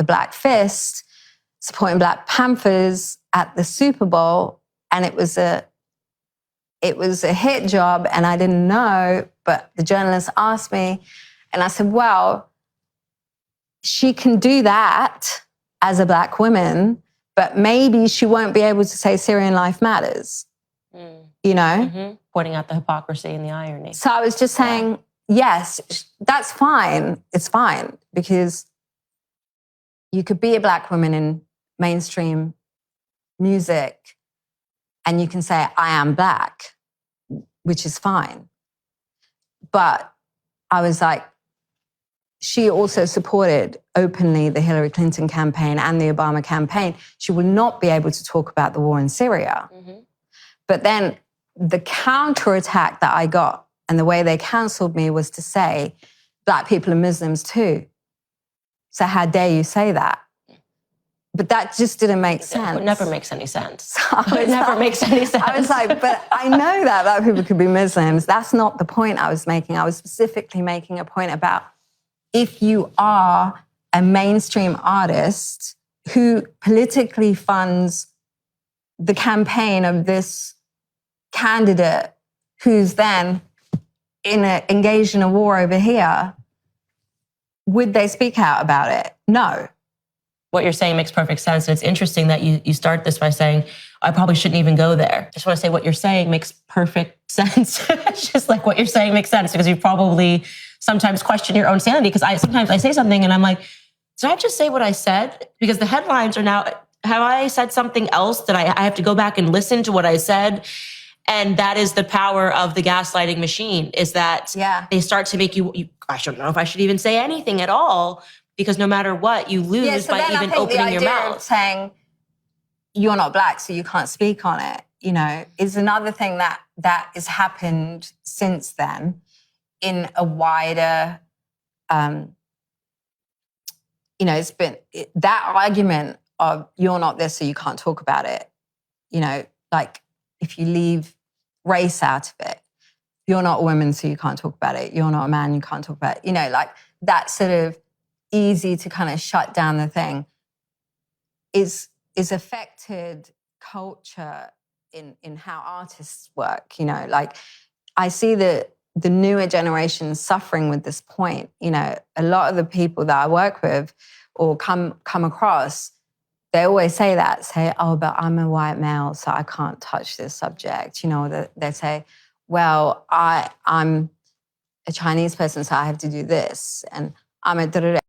the Black Fist, supporting Black Panthers at the Super Bowl, and it was a hit job, and I didn't know, but the journalist asked me, and I said, well, she can do that as a Black woman, but maybe she won't be able to say Syrian life matters, you know? Mm-hmm. Pointing out the hypocrisy and the irony. So I was just saying, yes, that's fine. It's fine, because you could be a Black woman in mainstream music and you can say, I am Black, which is fine. But I was like, she also supported openly the Hillary Clinton campaign and the Obama campaign. She would not be able to talk about the war in Syria. Mm-hmm. But then the counterattack that I got and the way they cancelled me was to say, Black people are Muslims too. So how dare you say that? But that just didn't make sense. It never makes any sense. So it never makes any sense. I was like, but I know that Black people could be Muslims. That's not the point I was making. I was specifically making a point about if you are a mainstream artist who politically funds the campaign of this candidate who's then engaged in a war over here, would they speak out about it? No. What you're saying makes perfect sense. And it's interesting that you start this by saying, I probably shouldn't even go there. I just want to say what you're saying makes perfect sense. It's just like what you're saying makes sense, because you probably sometimes question your own sanity. Because sometimes I say something and I'm like, did I just say what I said? Because the headlines are now, have I said something else that I have to go back and listen to what I said? And that is the power of the gaslighting machine, is that they start to make you, I don't know if I should even say anything at all, because no matter what, you lose by even opening your mouth. Saying you're not Black, so you can't speak on it, you know, is another thing that has happened since then in a wider, you know, it's been that argument of you're not this, so you can't talk about it. You know, like if you leave race out of it, you're not a woman, so you can't talk about it. You're not a man, you can't talk about it. You know, like that sort of easy to kind of shut down the thing is affected culture in how artists work, you know. Like I see the newer generation suffering with this point. You know, a lot of the people that I work with or come across, they always say, oh, but I'm a white male, so I can't touch this subject. You know, they say, well, I'm a Chinese person, so I have to do this. And I'm a da-da-da.